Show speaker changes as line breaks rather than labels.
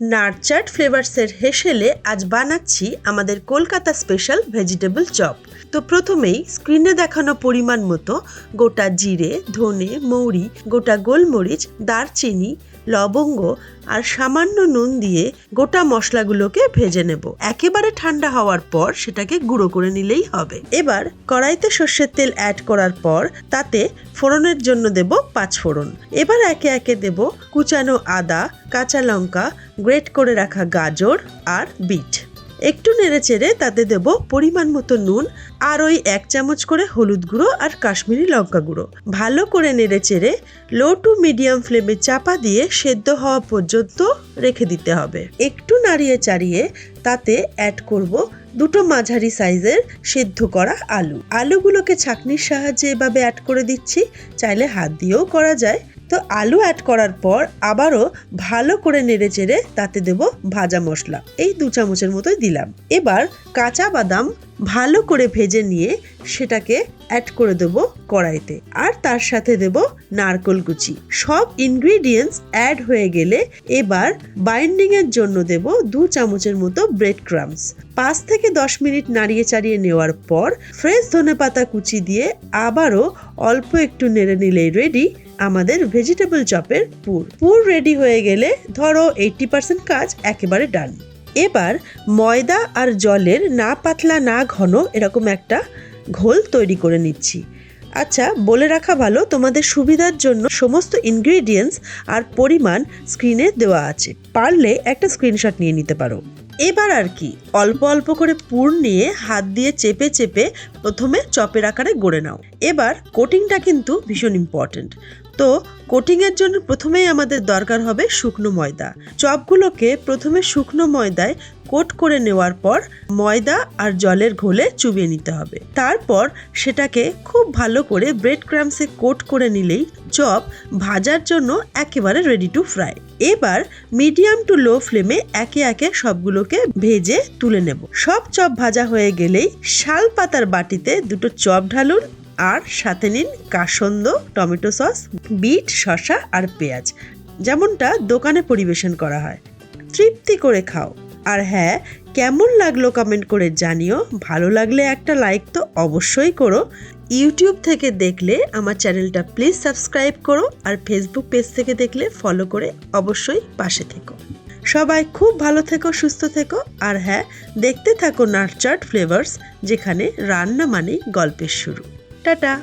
নারচাট ফ্লেভার্সের হেসেলে আজ বানাচ্ছি আমাদের কলকাতা স্পেশাল ভেজিটেবল চপ। তো প্রথমেই স্ক্রিনে দেখানো পরিমাণ মতো গোটা জিরে, ধনে, মৌরি, গোটা গোলমরিচ, দারচিনি, লবঙ্গ আর সামান্য নুন দিয়ে গোটা মশলাগুলোকে ভেজে নেব। একেবারে ঠান্ডা হওয়ার পর সেটাকে গুঁড়ো করে নিলেই হবে। এবার কড়াইতে সর্ষের তেল অ্যাড করার পর তাতে ফোড়নের জন্য দেব 5 ফোড়ন। এবার একে একে দেব কুচানো আদা, কাঁচা লঙ্কা, গ্রেট করে রাখা গাজর আর বিট। একটু নেড়ে চেড়ে তাতে দেব পরিমাণ মতো নুন আর ওই 1 চামচ করে হলুদ গুঁড়ো আর কাশ্মীরি লঙ্কা গুঁড়ো। ভালো করে নেড়ে চেড়ে লো টু মিডিয়াম ফ্লেমে চাপা দিয়ে সেদ্ধ হওয়া পর্যন্ত রেখে দিতে হবে। একটু নাড়িয়ে চাড়িয়ে তাতে অ্যাড করব 2 মাঝারি সাইজের সেদ্ধ করা আলুগুলোকে ছাঁকনির সাহায্যে এভাবে অ্যাড করে দিচ্ছি, চাইলে হাত দিয়েও করা যায়। তো আলু অ্যাড করার পর আবারও ভালো করে নেড়ে চেড়ে তাতে দেব ভাজা মশলা, এই 2 চামচের মতোই দিলাম। এবার কাঁচা বাদাম ভালো করে ভেজে নিয়ে সেটাকে অ্যাড করে দেব কড়াইতে, আর তার সাথে দেব নারকেল কুচি। সব ইনগ্রিডিয়েন্টস অ্যাড হয়ে গেলে এবার বাইন্ডিং এর জন্য দেব 2 চামচের মতো ব্রেড ক্রাম্বস। 5 থেকে 10 মিনিট নাড়িয়ে চাড়িয়ে নেওয়ার পর ফ্রেশ ধনেপাতা কুচি দিয়ে আবারও অল্প একটু নেড়ে নিলেই রেডি আমাদের ভেজিটেবল চপের পুর রেডি হয়ে গেলে ধরো 80% কাজ একেবারে ডান। এবার ময়দা আর জলের না পাতলা না ঘন এরকম একটা ঘোল তৈরি করে নিচ্ছি। আচ্ছা, বলে রাখা ভালো, তোমাদের সুবিধার জন্য সমস্ত ইনগ্রিডিয়েন্টস আর পরিমাণ স্ক্রিনে দেওয়া আছে, পারলে একটা স্ক্রিনশট নিয়ে নিতে পারো। এবার আর কি অল্প অল্প করে পুর নিয়ে হাত দিয়ে চেপে চেপে প্রথমে চপের আকারে গড়ে নাও। এবার কোটিংটা কিন্তু ভীষণ ইম্পর্টেন্ট। তো কোটিংয়ের জন্য প্রথমেই আমাদের দরকার হবে শুকনো ময়দা। চপগুলোকে প্রথমে শুকনো ময়দায় কোট করে নেওয়ার পর ময়দা আর জলের ঘোলে চুবিয়ে নিতে হবে। তারপর সেটাকে খুব ভালো করে ব্রেড ক্রাম্বসে কোট করে নিলেই চপ ভাজার জন্য একেবারে রেডি টু ফ্রাই। এবার মিডিয়াম টু লো ফ্লেমে একে একে সবগুলোকে ভেজে তুলে নেব। সব চপ ভাজা হয়ে গেলেই শাল পাতার বাটিতে 2 চপ ঢালুন আর সাথে নিন কাসন্দ, টমেটো সস, বিট, শসা আর পেঁয়াজ, যেমনটা দোকানে পরিবেশন করা হয়। তৃপ্তি করে খাও। আর হ্যাঁ, কেমন লাগলো কমেন্ট করে জানিও। ভালো লাগলে একটা লাইক তো অবশ্যই করো। ইউটিউব থেকে দেখলে আমার চ্যানেলটা প্লিজ সাবস্ক্রাইব করো, আর ফেসবুক পেজ থেকে দেখলে ফলো করে অবশ্যই পাশে থেকো। সবাই খুব ভালো থেকো, সুস্থ থেকো। আর হ্যাঁ, দেখতে থাকো নারচাট ফ্লেভার্স, যেখানে রান্না মানেই গল্পের শুরু। টাটা।